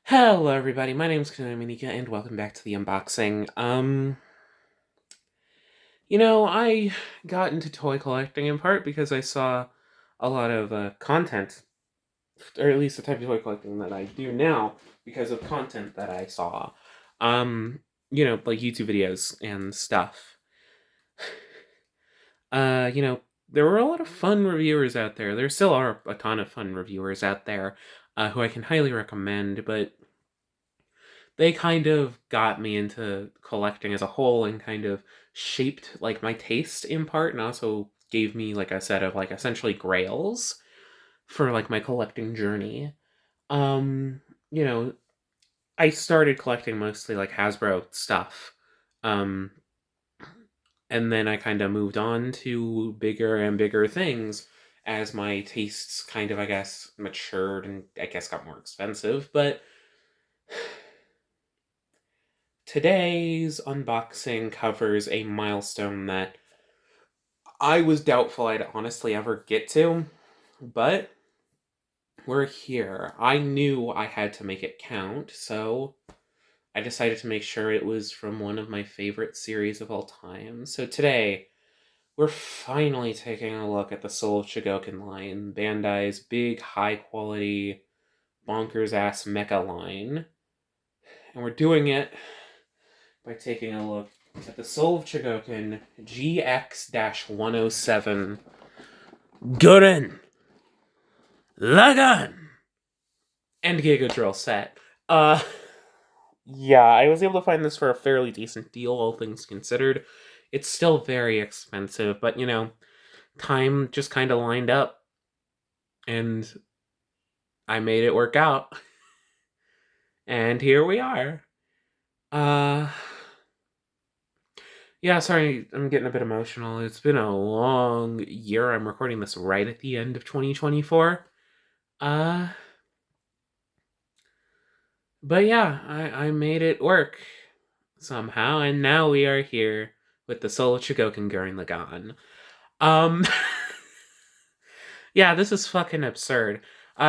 Hello everybody, my name's Giga and welcome back to the unboxing. I got into toy collecting in part because I saw a lot of content, or at least the type of toy collecting that I do now, because of content that I saw. Like YouTube videos and stuff. There were a lot of fun reviewers out there. There still are a ton of fun reviewers out there, who I can highly recommend, but they kind of got me into collecting as a whole and kind of shaped like my taste in part, and also gave me like a set of like essentially grails for like my collecting journey. Um, you know, I started collecting mostly like Hasbro stuff. Um, and then I kind of moved on to bigger and bigger things as my tastes kind of, I guess, matured and I guess got more expensive, but today's unboxing covers a milestone that I was doubtful I'd honestly ever get to, but we're here. I knew I had to make it count, so I decided to make sure it was from one of my favorite series of all time. So today, we're finally taking a look at the Soul of Chogokin line, Bandai's big, high-quality, bonkers-ass mecha line. And we're doing it by taking a look at the Soul of Chogokin GX-107 Gurren, Lagann, and Giga Drill set. Yeah, I was able to find this for a fairly decent deal, all things considered. It's still very expensive, but time just kind of lined up, and I made it work out. And here we are. Yeah, sorry, I'm getting a bit emotional. It's been a long year. I'm recording this right at the end of 2024. But yeah, I made it work somehow, and now we are here with the Soul of Chogokin Gurren Lagann. Yeah, this is fucking absurd.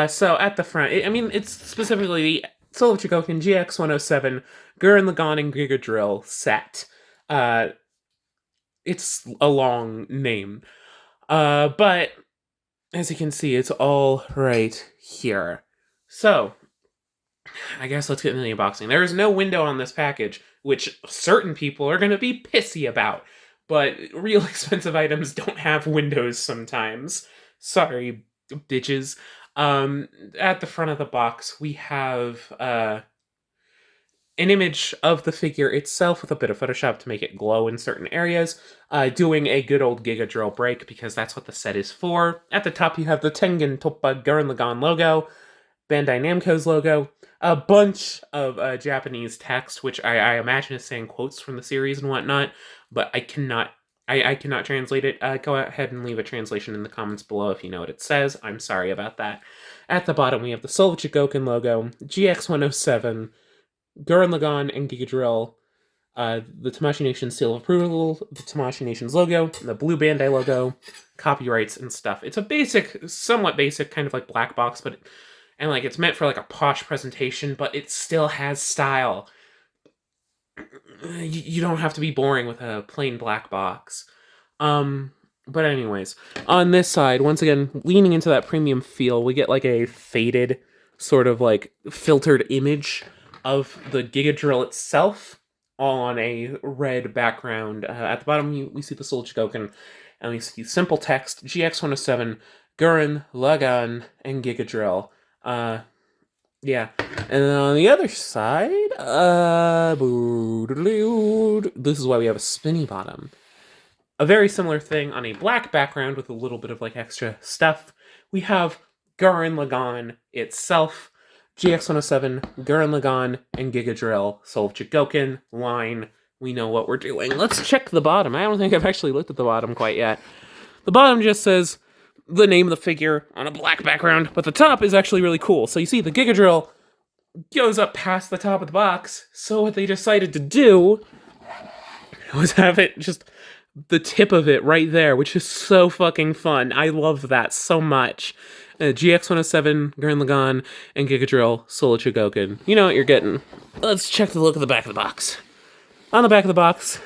So at the front, it's specifically the Soul of Chogokin GX-107 Gurren Lagann and Giga Drill set. It's a long name. But as you can see, it's all right here. So, I guess let's get into the unboxing. There is no window on this package, which certain people are going to be pissy about. But real expensive items don't have windows sometimes. Sorry, bitches. At the front of the box, we have an image of the figure itself with a bit of Photoshop to make it glow in certain areas, doing a good old Giga Drill break because that's what the set is for. At the top, you have the Tengen Toppa Gurren Lagann logo, Bandai Namco's logo, a bunch of Japanese text, which I imagine is saying quotes from the series and whatnot, but I cannot translate it. Go ahead and leave a translation in the comments below if you know what it says. I'm sorry about that. At the bottom, we have the Soul of Chogokin logo, GX-107, Gurren Lagann and Giga Drill, the Tamashii Nation seal of approval, the Tamashii Nation's logo, the blue Bandai logo, copyrights and stuff. It's a basic, somewhat basic, kind of like black box, and like it's meant for like a posh presentation, but it still has style. You don't have to be boring with a plain black box. But anyways, on this side, once again, leaning into that premium feel, we get like a faded, sort of like filtered image of the Giga Drill itself, all on a red background. At the bottom, we see the Soul Chogokin, and we see simple text, GX-107, Gurren, Lagann, and Giga Drill. Yeah. And then on the other side, this is why we have a spinny bottom. A very similar thing on a black background with a little bit of like extra stuff. We have Gurren Lagann itself, GX-107, Gurren Lagann, and Giga Drill, Soul of Chogokin, line. We know what we're doing. Let's check the bottom. I don't think I've actually looked at the bottom quite yet. The bottom just says the name of the figure on a black background, but the top is actually really cool. So you see the Giga Drill goes up past the top of the box, so what they decided to do was have it just the tip of it right there, which is so fucking fun. I love that so much. GX-107, Gurren Lagann, and Giga Drill, Solo Chogokin. You know what you're getting. Let's check the look at the back of the box. On the back of the box,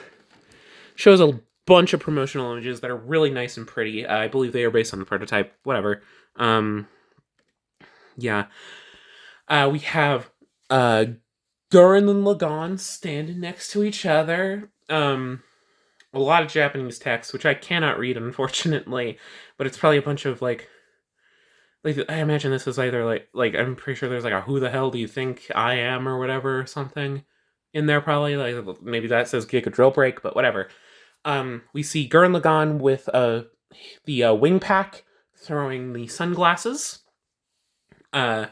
shows a bunch of promotional images that are really nice and pretty. I believe they are based on the prototype, whatever. Yeah. We have Gurren and Lagann standing next to each other. A lot of Japanese text, which I cannot read, unfortunately, but it's probably a bunch of, like I imagine this is either, like, I'm pretty sure there's, like, a who the hell do you think I am, or whatever, or something in there, probably. Like, maybe that says Giga Drill Break, but whatever. We see Gurren Lagann with, the wing pack, throwing the sunglasses. Gurren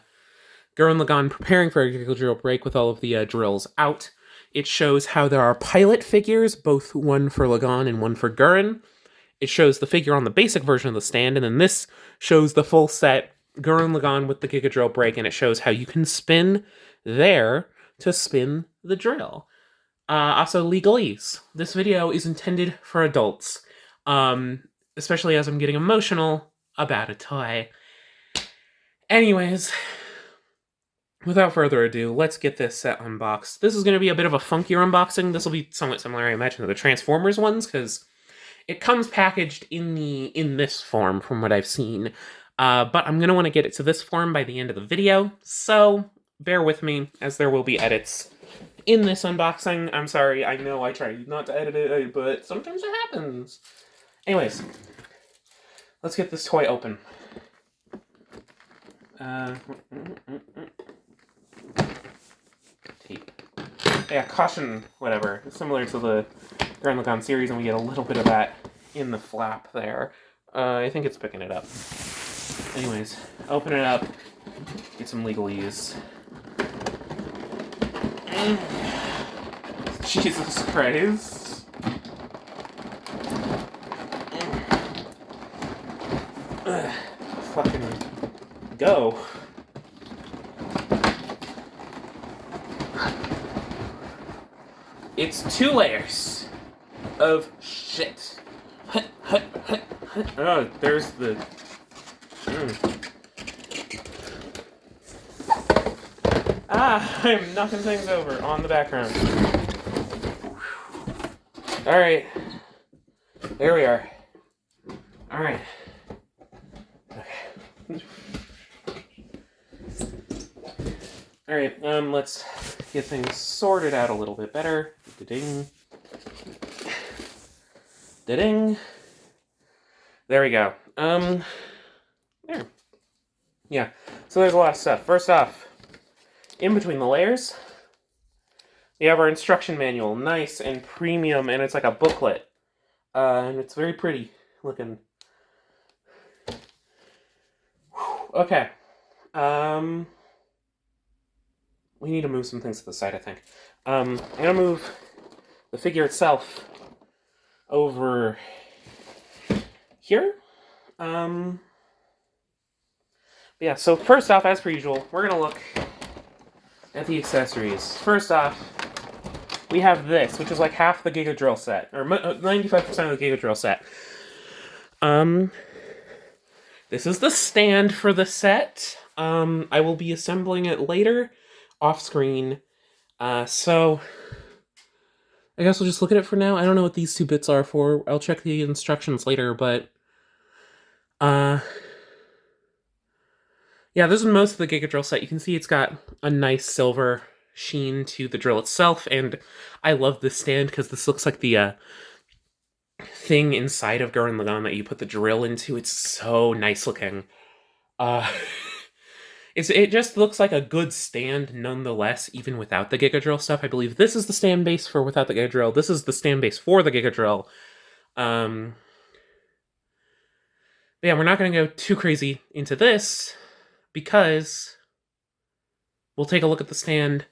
Lagann preparing for a Giga Drill Break with all of the, drills out. It shows how there are pilot figures, both one for Lagann and one for Gurren. It shows the figure on the basic version of the stand, and then this shows the full set, Gurren Lagann with the Giga Drill Break, and it shows how you can spin there to spin the drill. Also, legalese. This video is intended for adults, especially as I'm getting emotional about a toy. Anyways, without further ado, let's get this set unboxed. This is going to be a bit of a funkier unboxing. This will be somewhat similar, I imagine, to the Transformers ones, because it comes packaged in this form, from what I've seen. But I'm going to want to get it to this form by the end of the video, so bear with me, as there will be edits in this unboxing. I'm sorry, I know I try not to edit it, but sometimes it happens. Anyways, let's get this toy open. Tape. Yeah, caution, whatever. Similar to the Gurren Lagann series, and we get a little bit of that in the flap there. I think it's picking it up. Anyways, open it up. Get some legalese. Jesus Christ. Fucking go. It's 2 layers of shit. Oh, there's the... I'm knocking things over on the background. Alright. There we are. Alright. Okay. Alright, let's get things sorted out a little bit better. Da-ding. Da-ding. There we go. There. Yeah, so there's a lot of stuff. First off, in between the layers, we have our instruction manual. Nice and premium, and it's like a booklet. And it's very pretty looking. Okay. We need to move some things to the side, I think. I'm gonna move the figure itself over here. Yeah, so first off, as per usual, we're gonna look at the accessories. First off, we have this, which is like half the Giga Drill set, or 95% of the Giga Drill set. This is the stand for the set. I will be assembling it later, off screen. So I guess we'll just look at it for now. I don't know what these 2 bits are for. I'll check the instructions later, but yeah, this is most of the Giga Drill set. You can see it's got a nice silver sheen to the drill itself, and I love this stand because this looks like the thing inside of Gurren Lagann that you put the drill into. It's so nice looking. It just looks like a good stand nonetheless, even without the Giga Drill stuff. I believe this is the stand base for without the Giga Drill. This is the stand base for the Giga Drill. Yeah, we're not going to go too crazy into this, because we'll take a look at the stand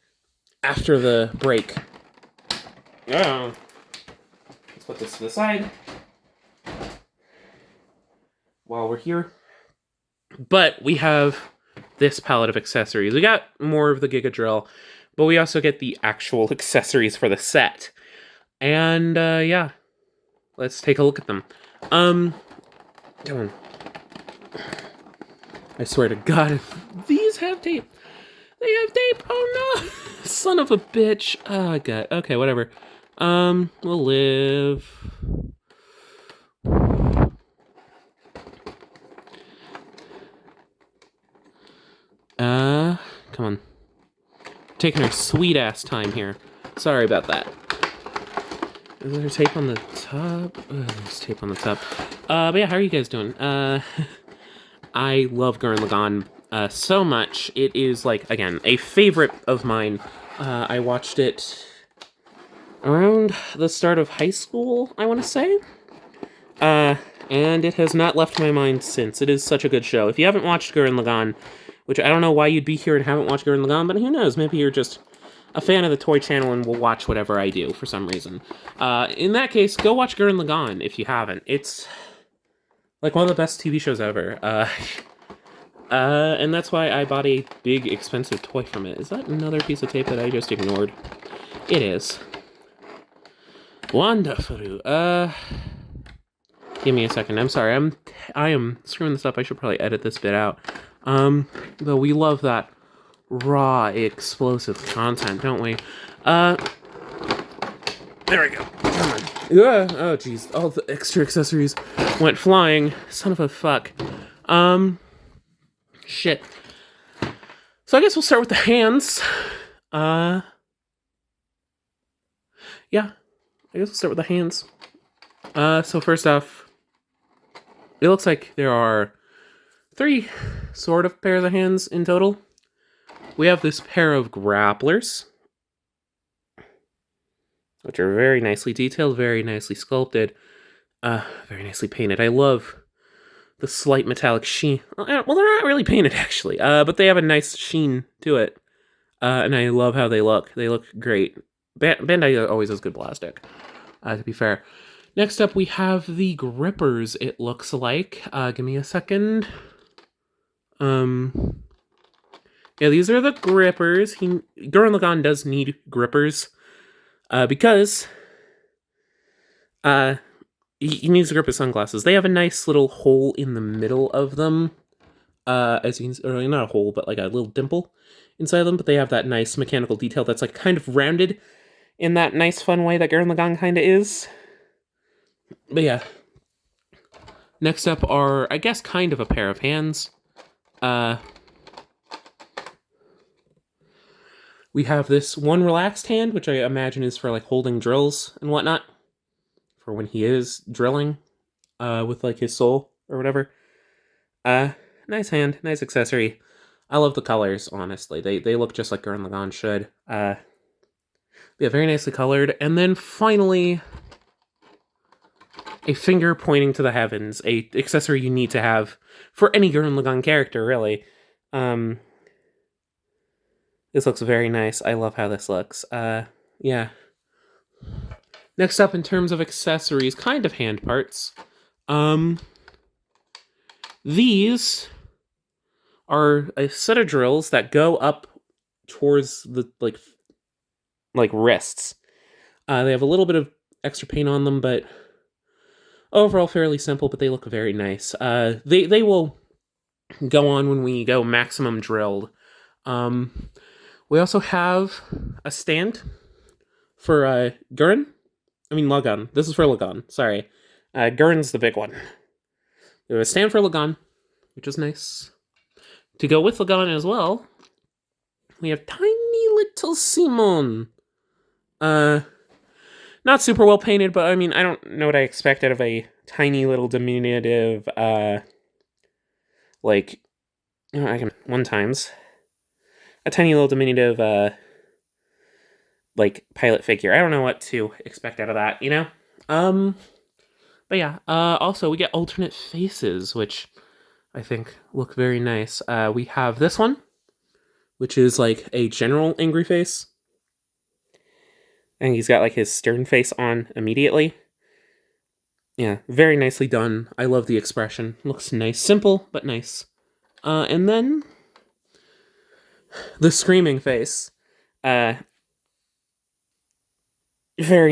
after the break. Let's put this to the side while we're here. But we have this palette of accessories. We got more of the Giga Drill, but we also get the actual accessories for the set. And, yeah. Let's take a look at them. Come on. I swear to God, if these have tape, they have tape. Oh no, son of a bitch. Oh God. Okay, whatever. We'll live. Come on. Taking our sweet ass time here. Sorry about that. Is there tape on the top? There's tape on the top. But yeah, how are you guys doing? I love Gurren Lagann so much. It is, like, again, a favorite of mine. I watched it around the start of high school, I want to say. And it has not left my mind since. It is such a good show. If you haven't watched Gurren Lagann, which I don't know why you'd be here and haven't watched Gurren Lagann, but who knows? Maybe you're just a fan of the toy channel and will watch whatever I do for some reason. In that case, go watch Gurren Lagann if you haven't. It's like one of the best TV shows ever. And that's why I bought a big, expensive toy from it. Is that another piece of tape that I just ignored? It is. Wonderful. Give me a second. I'm sorry. I am screwing this up. I should probably edit this bit out. But we love that raw, explosive content, don't we? There we go. Come on. Yeah. Oh, jeez. All the extra accessories went flying. Son of a fuck. Shit. So I guess we'll start with the hands. Yeah. I guess we'll start with the hands. So first off, it looks like there are 3 sort of pairs of hands in total. We have this pair of grapplers, which are very nicely detailed, very nicely sculpted, very nicely painted. I love the slight metallic sheen. Well, they're not really painted, actually, but they have a nice sheen to it, and I love how they look. They look great. Bandai always has good plastic, to be fair. Next up, we have the grippers, it looks like. Give me a second. Yeah, these are the grippers. Gurren Lagann does need grippers, because he needs to grip his sunglasses. They have a nice little hole in the middle of them, as you can, or not a hole, but like a little dimple inside them, but they have that nice mechanical detail that's like kind of rounded in that nice fun way that Gurren Lagann kind of is. But yeah. Next up are, I guess, kind of a pair of hands. We have this one relaxed hand, which I imagine is for like holding drills and whatnot. For when he is drilling, with like his soul or whatever. Nice hand, nice accessory. I love the colors, honestly. They look just like Gurren Lagann should. Yeah, very nicely colored. And then finally, a finger pointing to the heavens, a accessory you need to have for any Gurren Lagann character, really. This looks very nice. I love how this looks. Yeah. Next up, in terms of accessories, kind of hand parts. These are a set of drills that go up towards the, like wrists. They have a little bit of extra paint on them, but overall fairly simple, but they look very nice. They will go on when we go maximum drilled. We also have a stand for Gurren. I mean Lagann. This is for Lagann. Sorry. Gurren's the big one. We have a stand for Lagann, which is nice. To go with Lagann as well, we have tiny little Simon. Not super well painted, but I mean, I don't know what I expect out of a tiny little diminutive, like, I can, one times. A tiny little diminutive, like, pilot figure. I don't know what to expect out of that, you know? But yeah, also we get alternate faces, which I think look very nice. We have this one, which is like a general angry face. And he's got like his stern face on immediately. Yeah, very nicely done. I love the expression. Looks nice. Simple, but nice. And then the screaming face. Very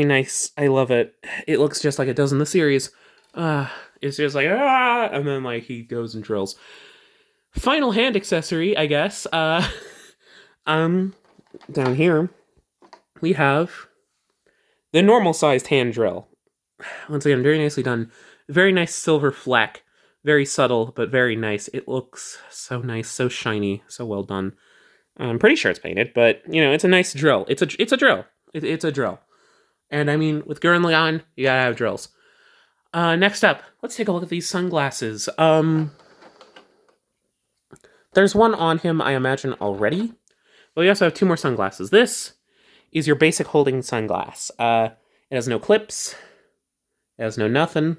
nice. I love it. It looks just like it does in the series. It's just like, ah! And then like he goes and drills. Final hand accessory, I guess. Down here, we have the normal-sized hand drill. Once again, very nicely done. Very nice silver fleck. Very subtle, but very nice. It looks so nice, so shiny, so well done. I'm pretty sure it's painted, but, you know, it's a nice drill. It's a drill. It's a drill. And, I mean, with Gurren Lagann, you gotta have drills. Next up, let's take a look at these sunglasses. There's one on him, I imagine, already. But we also have 2 more sunglasses. This is your basic holding sunglass. It has no clips. It has no nothing.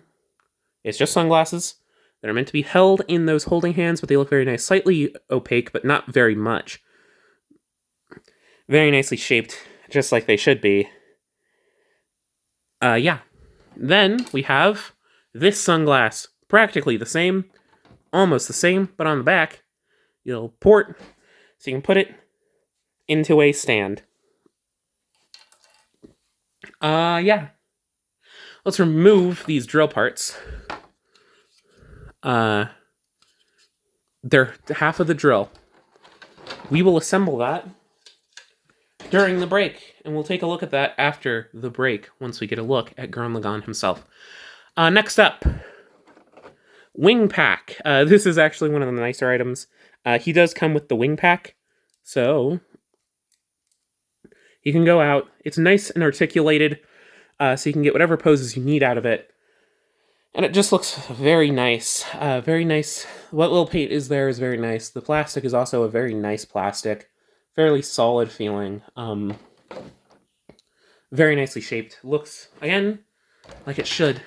It's just sunglasses that are meant to be held in those holding hands, but they look very nice. Slightly opaque, but not very much. Very nicely shaped, just like they should be. Yeah. Then we have this sunglass. Practically the same. Almost the same, but on the back, you'll port, so you can put it into a stand. Yeah. Let's remove these drill parts. They're half of the drill. We will assemble that during the break, and we'll take a look at that after the break, once we get a look at Gurren Lagann himself. Next up, wing pack. This is actually one of the nicer items. He does come with the wing pack, so he can go out. It's nice and articulated, so you can get whatever poses you need out of it. And it just looks very nice. Very nice. What little paint is there is very nice. The plastic is also a very nice plastic. Fairly solid feeling. Very nicely shaped. Looks, again, like it should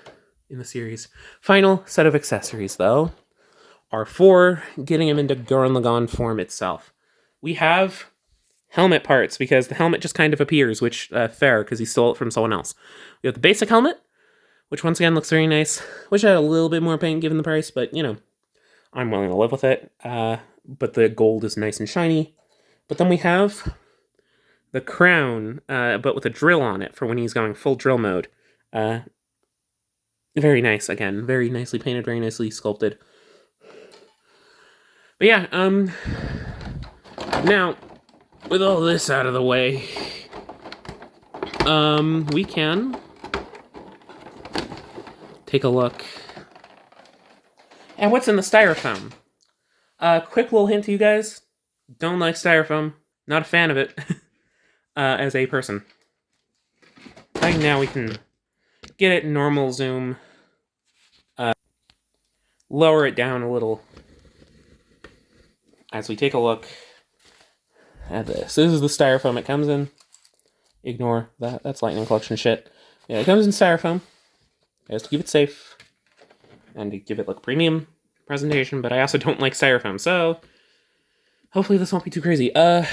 in the series. Final set of accessories, though, are for getting him into Gurren Lagann form itself. We have helmet parts, because the helmet just kind of appears, which, fair, because he stole it from someone else. We have the basic helmet, which once again looks very nice. Wish I had a little bit more paint given the price, but, you know, I'm willing to live with it. But the gold is nice and shiny. But then we have the crown, but with a drill on it for when he's going full drill mode. Very nice, again. Very nicely painted, very nicely sculpted. But yeah, now, with all this out of the way, we can take a look at what's in the styrofoam. Quick little hint to you guys. Don't like styrofoam. Not a fan of it, as a person. I think now we can get it normal zoom. Lower it down a little as we take a look at this. This is the styrofoam it comes in. Ignore that. That's Lightning Collection shit. Yeah, it comes in styrofoam. Just to keep it safe and to give it like premium presentation, but I also don't like styrofoam, so hopefully this won't be too crazy. Let's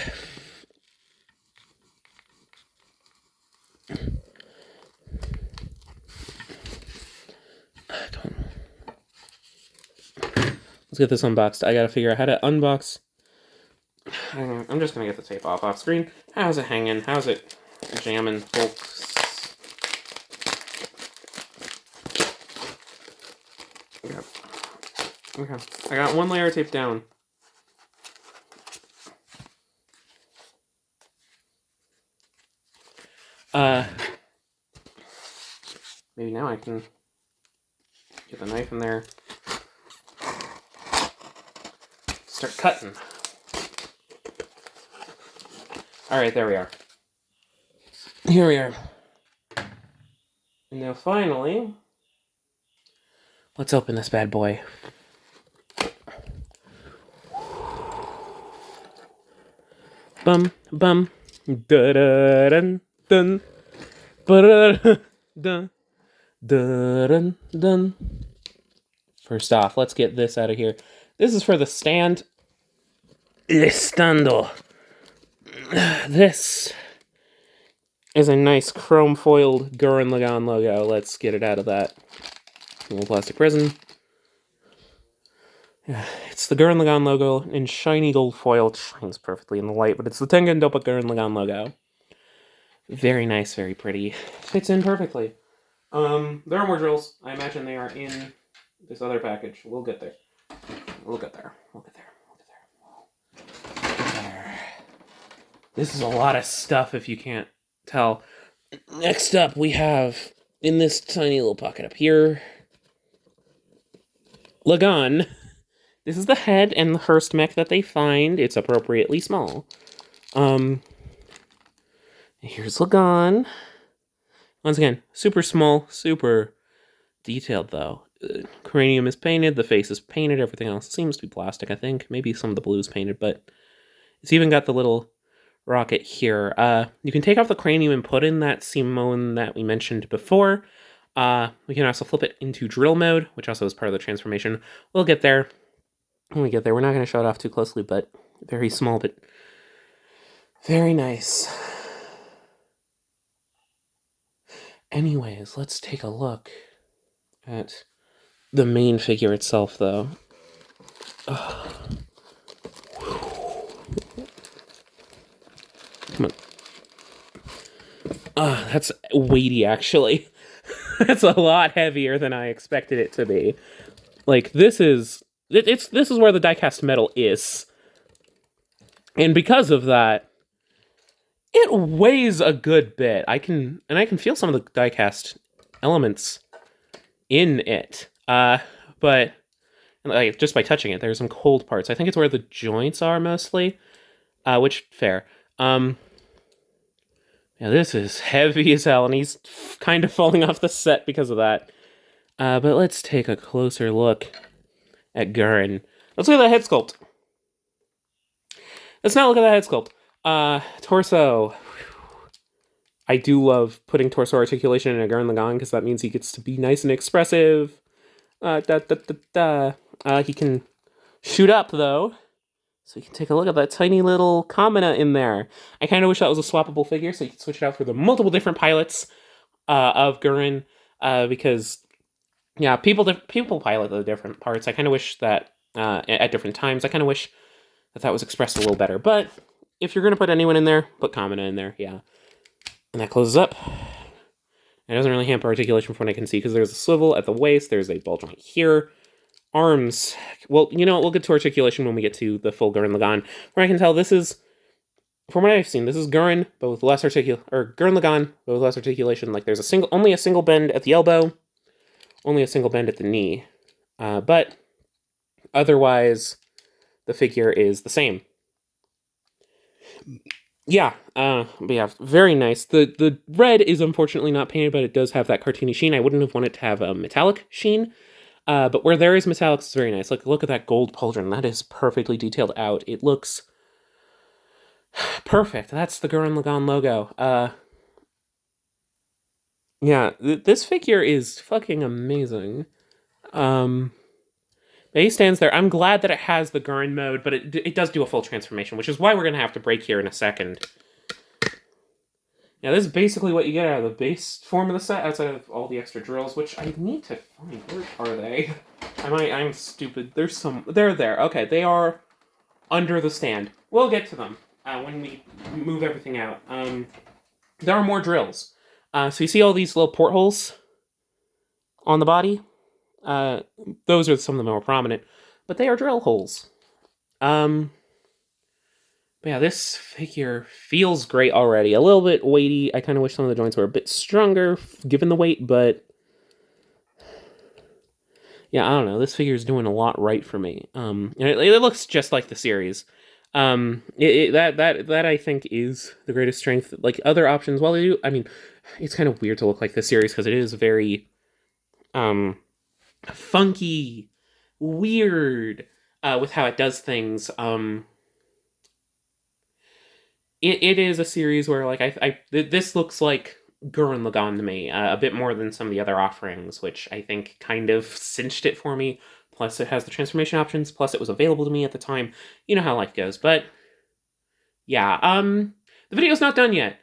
get this unboxed. I gotta figure out how to unbox. I'm just gonna get the tape off screen. How's it hanging? How's it jamming, folks? Okay. I got one layer taped down. Maybe now I can get the knife in there. Start cutting. Alright, there we are. Here we are. And now finally, let's open this bad boy. Bum, bum. Da-da-dun, dun. Ba-da-dun, dun, dun. First off, let's get this out of here. This is for the stand. Estando. This is a nice chrome-foiled Gurren Lagann logo. Let's get it out of that little plastic prison. It's the Gurren Lagann logo in shiny gold foil. It shines perfectly in the light, but it's the Tengen Doppa Gurren Lagann logo. Very nice, very pretty. Fits in perfectly. There are more drills. I imagine they are in this other package. We'll get there. We'll get there. We'll get there. This is a lot of stuff if you can't tell. Next up, we have, in this tiny little pocket up here, Lagann. This is the head and the first mech that they find. It's appropriately small. Here's Lagann. Once again, super small, super detailed, though. Cranium is painted, the face is painted, everything else seems to be plastic, I think. Maybe some of the blue is painted, but it's even got the little rocket here. You can take off the cranium and put in that Simone that we mentioned before. We can also flip it into drill mode, which also is part of the transformation. We'll get there when we get there. We're not going to show it off too closely, but very small, but very nice. Anyways, let's take a look at the main figure itself, though. Come on. That's weighty, actually. That's a lot heavier than I expected it to be. Like, this is where the diecast metal is. And because of that, it weighs a good bit. I can feel some of the diecast elements in it. But like, just by touching it, there's some cold parts. I think it's where the joints are mostly. Which, fair. Yeah, this is heavy as hell, and he's kind of falling off the set because of that. But let's take a closer look at Gurren. Let's look at that head sculpt. Let's not look at that head sculpt. Torso. I do love putting torso articulation in a Gurren Lagann because that means he gets to be nice and expressive. He can shoot up, though. So you can take a look at that tiny little Kamina in there. I kind of wish that was a swappable figure, so you can switch it out for the multiple different pilots of Gurren, because, yeah, people pilot the different parts. I kind of wish that, at different times, I kind of wish that was expressed a little better. But if you're going to put anyone in there, put Kamina in there, yeah. And that closes up. It doesn't really hamper articulation from what I can see, because there's a swivel at the waist, there's a ball joint here. Arms. Well, you know, we'll get to articulation when we get to the full Gurren Lagann. Where I can tell, this is, from what I've seen, this is Gurren, but with less Gurren Lagann, but with less articulation. Like, there's only a single bend at the elbow, only a single bend at the knee. But otherwise, the figure is the same. Yeah, but yeah, very nice. The red is unfortunately not painted, but it does have that cartoony sheen. I wouldn't have wanted to have a metallic sheen. But where there is metallics, it's very nice. Like, look at that gold pauldron. That is perfectly detailed out. It looks perfect. That's the Gurren Lagann logo. Yeah, this figure is fucking amazing. He stands there. I'm glad that it has the Gurren mode, but it does do a full transformation, which is why we're going to have to break here in a second. Yeah, this is basically what you get out of the base form of the set, outside of all the extra drills, which I need to find. Where are they? I'm stupid. They're there. Okay, they are under the stand. We'll get to them when we move everything out. There are more drills. So you see all these little portholes on the body? Those are some of the more prominent, but they are drill holes. But yeah, this figure feels great already. A little bit weighty. I kind of wish some of the joints were a bit stronger, given the weight, but yeah, I don't know. This figure is doing a lot right for me. And it looks just like the series. That I think is the greatest strength. Like, other options, while they do, I mean, it's kind of weird to look like the series because it is very, funky, weird, with how it does things. It is a series where, like, this looks like Gurren Lagann to me, a bit more than some of the other offerings, which I think kind of cinched it for me. Plus, it has the transformation options, plus it was available to me at the time. You know how life goes, but yeah, the video's not done yet.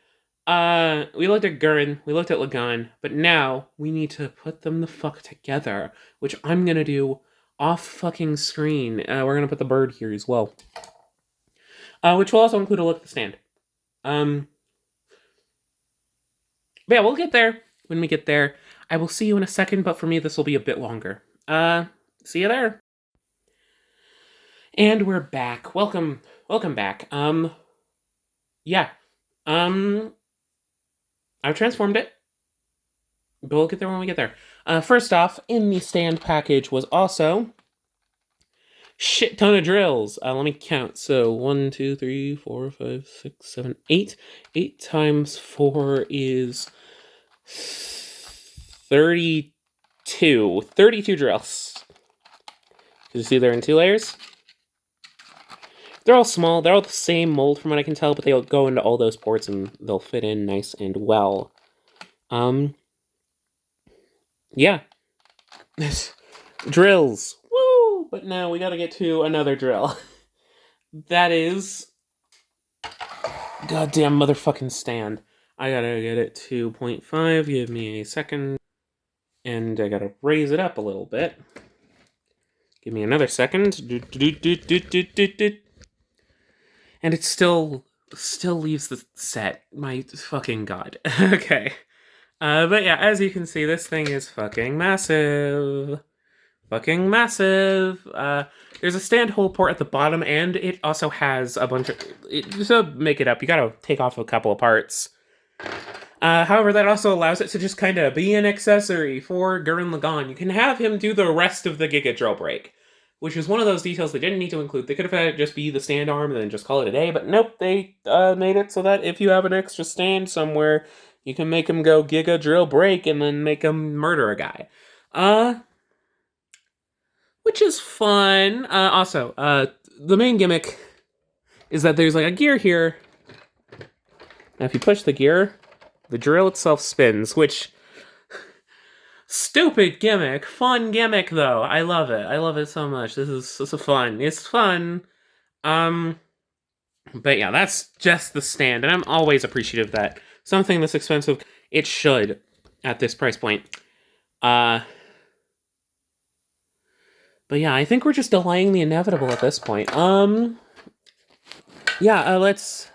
We looked at Gurren, we looked at Lagann, but now we need to put them the fuck together, which I'm gonna do off fucking screen. We're gonna put the bird here as well. Which will also include a look at the stand. But yeah, we'll get there when we get there. I will see you in a second, but for me, this will be a bit longer. See you there. And we're back. Welcome back. yeah. I've transformed it, but we'll get there when we get there. First off, in the stand package was also shit ton of drills. Let me count. So 1, 2, 3, 4, 5, 6, 7, 8. 8 times 4 is 32. 32 drills. You see they're in 2 layers? They're all small. They're all the same mold from what I can tell, but they'll go into all those ports and they'll fit in nice and well. Yeah. Drills. Woo! But now we gotta get to another drill. That is... goddamn motherfucking stand. I gotta get it to 0.5. Give me a second. And I gotta raise it up a little bit. Give me another second. And it still leaves the set. My fucking god. Okay. But yeah, as you can see, this thing is fucking massive. Fucking massive. There's a stand hole port at the bottom, and it also has a bunch of... just to make it up, you gotta take off a couple of parts. However, that also allows it to just kind of be an accessory for Gurren Lagann. You can have him do the rest of the Giga drill break, which is one of those details they didn't need to include. They could have had it just be the stand arm and then just call it a day, but nope, they made it so that if you have an extra stand somewhere, you can make him go Giga drill break and then make him murder a guy. Which is fun. Also, the main gimmick is that there's like a gear here. Now, if you push the gear, the drill itself spins, which... stupid gimmick. Fun gimmick, though. I love it. I love it so much. This is fun. It's fun. But yeah, that's just the stand, and I'm always appreciative that something this expensive, it should, at this price point. But yeah, I think we're just delaying the inevitable at this point. Yeah, let's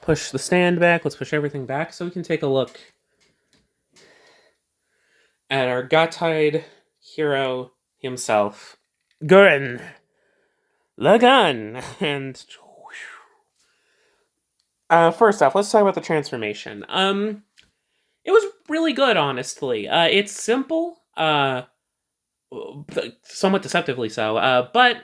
push the stand back. Let's push everything back so we can take a look at our Gotthard hero himself, Gurren, Lagann, and first off, let's talk about the transformation. It was really good, honestly. It's simple, somewhat deceptively so, but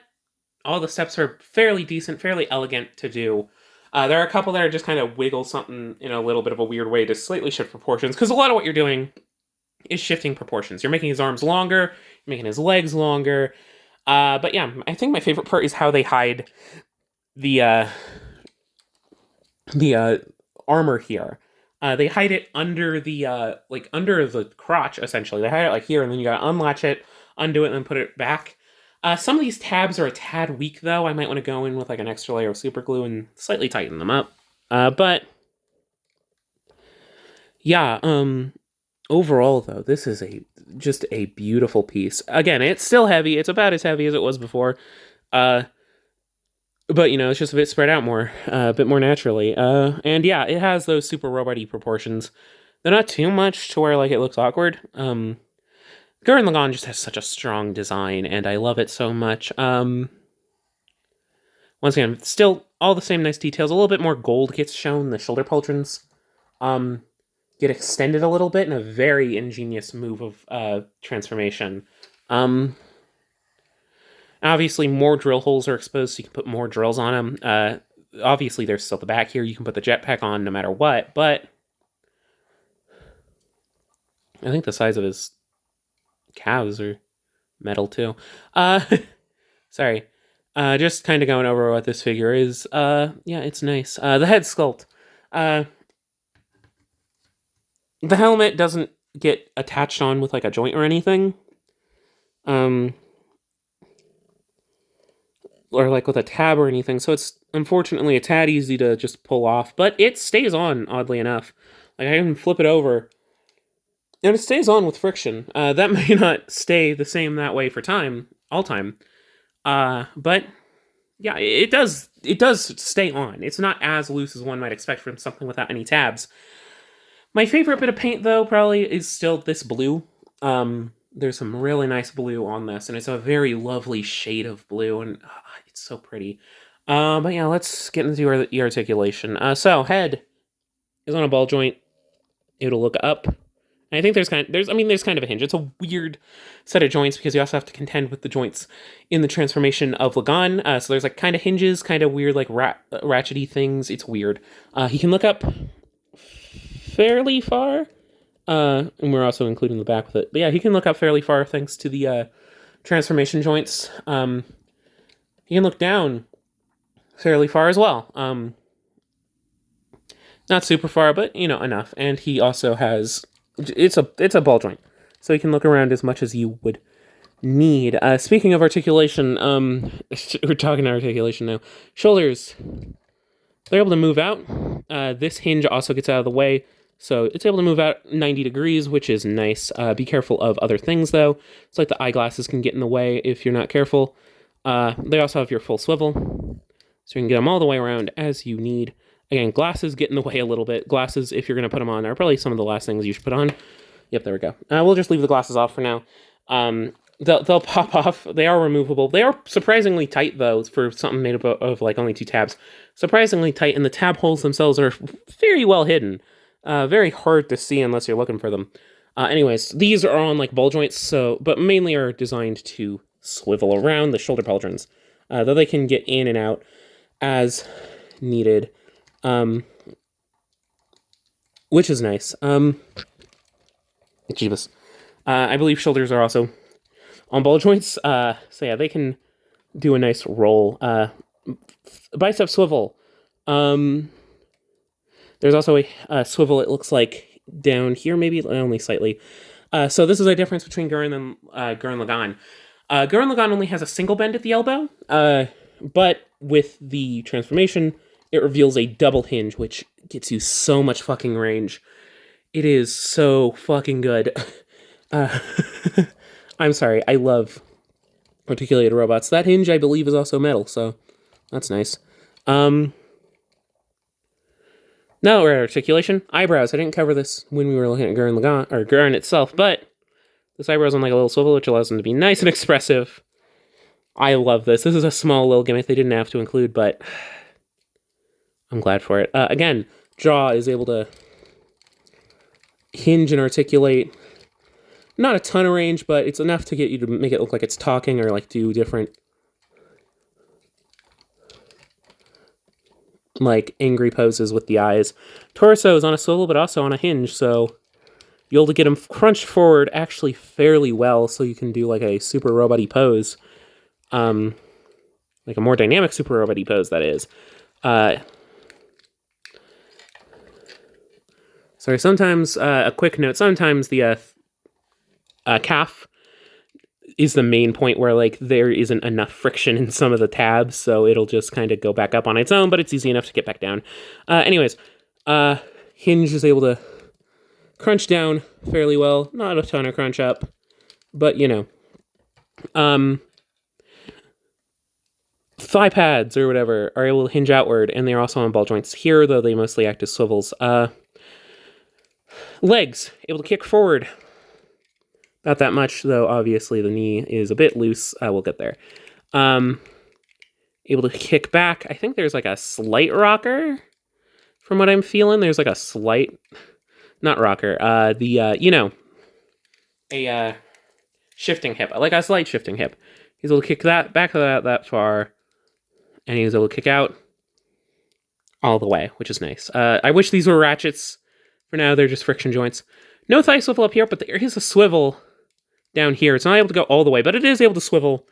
all the steps are fairly decent, fairly elegant to do. There are a couple that are just kind of wiggle something in a little bit of a weird way to slightly shift proportions, because a lot of what you're doing is shifting proportions. You're making his arms longer, you're making his legs longer. But yeah, I think my favorite part is how they hide the armor here. They hide it under the under the crotch, essentially. They hide it like here, and then you gotta unlatch it, undo it, and then put it back. Some of these tabs are a tad weak, though. I might want to go in with like an extra layer of super glue and slightly tighten them up. But yeah, overall, though, this is just a beautiful piece. Again, it's still heavy. It's about as heavy as it was before. But, you know, it's just a bit spread out more, a bit more naturally. And yeah, it has those super robot-y proportions. They're not too much to where, like, it looks awkward. Gurren Lagann just has such a strong design, and I love it so much. Once again, still all the same nice details. A little bit more gold gets shown. The shoulder pauldrons get extended a little bit in a very ingenious move of transformation. Obviously, more drill holes are exposed, so you can put more drills on them. Obviously, there's still the back here. You can put the jetpack on no matter what, but I think the size of his calves are metal, too. Sorry. Just kind of going over what this figure is. Yeah, it's nice. The head sculpt. The helmet doesn't get attached on with, like, a joint or anything. Or like with a tab or anything, so it's unfortunately a tad easy to just pull off, but it stays on, oddly enough. Like, I can flip it over, and it stays on with friction. That may not stay the same that way for all time. But yeah, it does stay on. It's not as loose as one might expect from something without any tabs. My favorite bit of paint, though, probably is still this blue. There's some really nice blue on this, and it's a very lovely shade of blue, and it's so pretty. But yeah, let's get into the articulation. So head is on a ball joint. It'll look up. And I think there's kind of a hinge. It's a weird set of joints because you also have to contend with the joints in the transformation of Lagann. So there's like kind of hinges, kind of weird like ratchety things. It's weird. He can look up fairly far. And we're also including the back with it. But yeah, he can look up fairly far thanks to the transformation joints. He can look down fairly far as well. Not super far, but enough. And he also has it's a ball joint, so he can look around as much as you would need. Speaking of articulation, we're talking articulation now. Shoulders, they're able to move out. This hinge also gets out of the way, so it's able to move out 90 degrees, which is nice. Be careful of other things, though. It's like the eyeglasses can get in the way if you're not careful. They also have your full swivel, so you can get them all the way around as you need. Again, glasses get in the way a little bit. Glasses, if you're going to put them on, are probably some of the last things you should put on. Yep, there we go. We'll just leave the glasses off for now. They'll pop off. They are removable. They are surprisingly tight, though, for something made up of like only 2 tabs. Surprisingly tight, and the tab holes themselves are very well hidden. Very hard to see unless you're looking for them. Anyways, these are on like ball joints, but mainly are designed to swivel around the shoulder pauldrons, though they can get in and out as needed. Which is nice. Jeebus. I believe shoulders are also on ball joints. So yeah, they can do a nice roll. Bicep swivel. There's also a swivel, it looks like, down here, maybe only slightly. So this is a difference between Gurren and Gurren Lagann. Gurren Lagann only has a single bend at the elbow, but with the transformation, it reveals a double hinge, which gets you so much fucking range. It is so fucking good. I'm sorry, I love articulated robots. That hinge, I believe, is also metal, so that's nice. Now we're at articulation. Eyebrows. I didn't cover this when we were looking at Gurren Lagann, or Gurren itself, but this eyebrow's on like a little swivel, which allows them to be nice and expressive. I love this. This is a small little gimmick they didn't have to include, but I'm glad for it. Again, jaw is able to hinge and articulate. Not a ton of range, but it's enough to get you to make it look like it's talking or like do different like angry poses with the eyes. Torso is on a swivel, but also on a hinge, so you'll be able to get them crunched forward actually fairly well, so you can do like a super robot-y pose. Like a more dynamic super robot-y pose, that is. Sorry, sometimes, a quick note, sometimes the calf is the main point where, like, there isn't enough friction in some of the tabs, so it'll just kind of go back up on its own, but it's easy enough to get back down. Anyways, hinge is able to crunch down fairly well. Not a ton of crunch up, but, thigh pads or whatever are able to hinge outward, and they're also on ball joints here, though they mostly act as swivels. Legs, able to kick forward. Not that much, though obviously the knee is a bit loose. We'll get there. Able to kick back. I think there's like a slight rocker from what I'm feeling. There's like a slight, not rocker, a shifting hip, like a slight shifting hip. He's able to kick that back that far, and he's able to kick out all the way, which is nice. I wish these were ratchets. For now, they're just friction joints. No thigh swivel up here, but there is a swivel down here. It's not able to go all the way, but it is able to swivel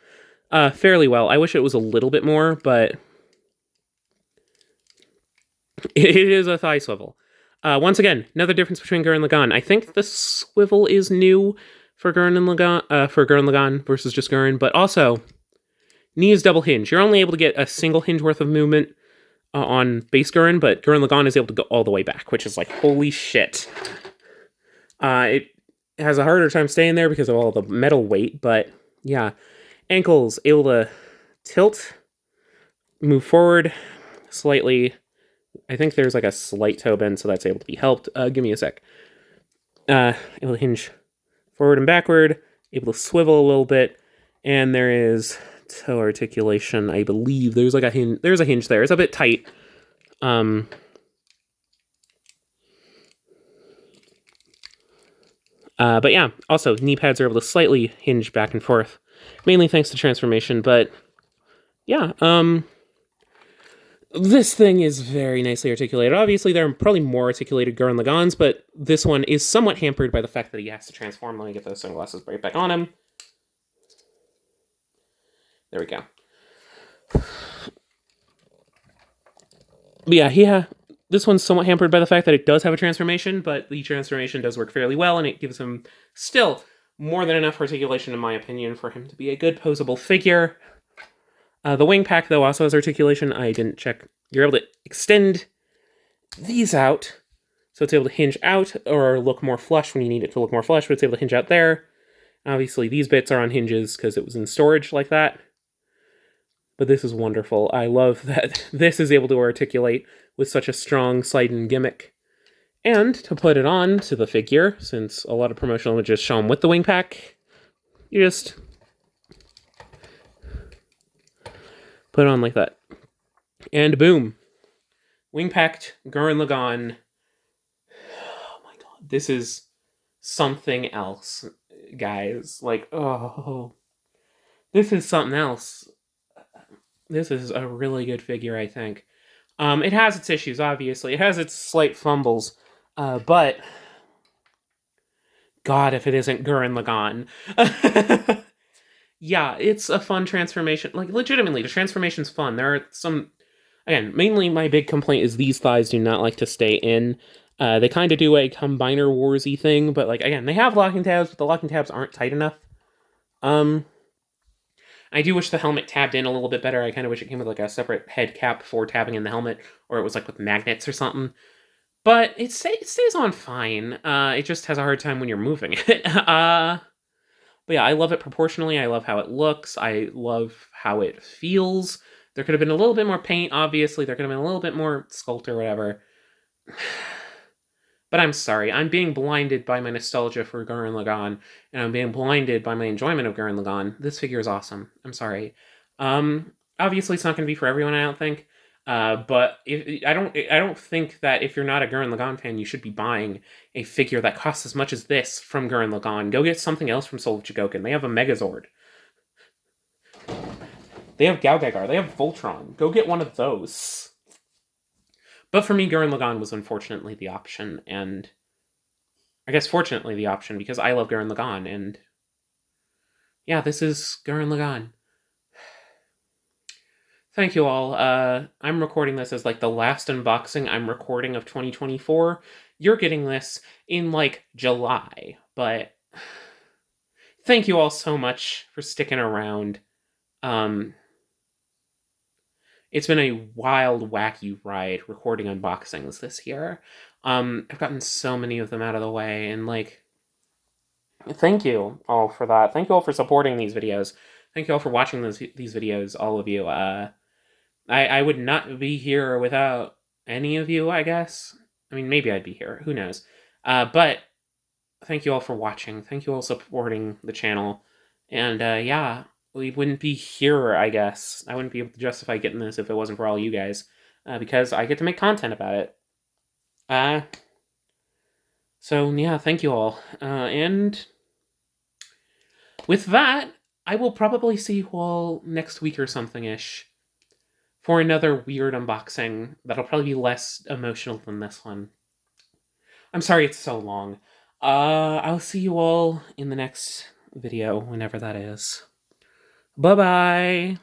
fairly well. I wish it was a little bit more, but it is a thigh swivel. Once again, another difference between Gurren and Lagann. I think the swivel is new for Gurren and Lagann versus just Gurren, but also knee is double hinge. You're only able to get a single hinge worth of movement on base Gurren, but Gurren Lagann is able to go all the way back, which is like, holy shit. It has a harder time staying there because of all the metal weight, but yeah. Ankles, able to tilt, move forward slightly. I think there's like a slight toe bend, so that's able to be helped. Give me a sec. Able to hinge forward and backward, able to swivel a little bit, and there is toe articulation, I believe. There's like a hinge. There's a hinge there. It's a bit tight. But yeah, also knee pads are able to slightly hinge back and forth, mainly thanks to transformation. But yeah, this thing is very nicely articulated. Obviously, there are probably more articulated Gurren Lagann's, but this one is somewhat hampered by the fact that he has to transform. Let me get those sunglasses right back on him. There we go. But yeah, this one's somewhat hampered by the fact that it does have a transformation, but the transformation does work fairly well, and it gives him still more than enough articulation, in my opinion, for him to be a good posable figure. The wing pack, though, also has articulation. I didn't check. You're able to extend these out, so it's able to hinge out or look more flush when you need it to look more flush, but it's able to hinge out there. Obviously, these bits are on hinges because it was in storage like that. But this is wonderful. I love that this is able to articulate with such a strong slide-in gimmick. And to put it on to the figure, since a lot of promotional images show him with the wing pack, you just put it on like that. And boom. Wing packed Gurren Lagann. Oh my god. This is something else, guys. Like, oh. This is something else. This is a really good figure, I think. It has its issues, obviously. It has its slight fumbles. But God, if it isn't Gurren Lagann. Yeah, it's a fun transformation. Like, legitimately, the transformation's fun. There are some... Again, mainly my big complaint is these thighs do not like to stay in. They kind of do a Combiner Warsy thing, but, like, again, they have locking tabs, but the locking tabs aren't tight enough. I do wish the helmet tabbed in a little bit better. I kind of wish it came with, like, a separate head cap for tabbing in the helmet, or it was, like, with magnets or something. But it stays on fine. It just has a hard time when you're moving it. But yeah, I love it proportionally. I love how it looks. I love how it feels. There could have been a little bit more paint, obviously. There could have been a little bit more sculpt or whatever. But I'm sorry. I'm being blinded by my nostalgia for Gurren Lagann, and I'm being blinded by my enjoyment of Gurren Lagann. This figure is awesome. I'm sorry. Obviously, it's not going to be for everyone, I don't think. But I don't think that if you're not a Gurren Lagann fan, you should be buying a figure that costs as much as this from Gurren Lagann. Go get something else from Soul of Chogokin. They have a Megazord. They have Gaugagar. They have Voltron. Go get one of those. But for me, Gurren Lagann was unfortunately the option, and I guess fortunately the option, because I love Gurren Lagann, and yeah, this is Gurren Lagann. Thank you all. I'm recording this as, like, the last unboxing I'm recording of 2024. You're getting this in, like, July, but thank you all so much for sticking around. It's been a wild, wacky ride recording unboxings this year. I've gotten so many of them out of the way, and, like, thank you all for that. Thank you all for supporting these videos. Thank you all for watching these videos, all of you. I would not be here without any of you, I guess. I mean, maybe I'd be here. Who knows? But thank you all for watching. Thank you all supporting the channel. And, yeah, we wouldn't be here, I guess. I wouldn't be able to justify getting this if it wasn't for all you guys. Because I get to make content about it. So, yeah, thank you all. And with that, I will probably see you all next week or something-ish for another weird unboxing that'll probably be less emotional than this one. I'm sorry it's so long. I'll see you all in the next video, whenever that is. Bye-bye!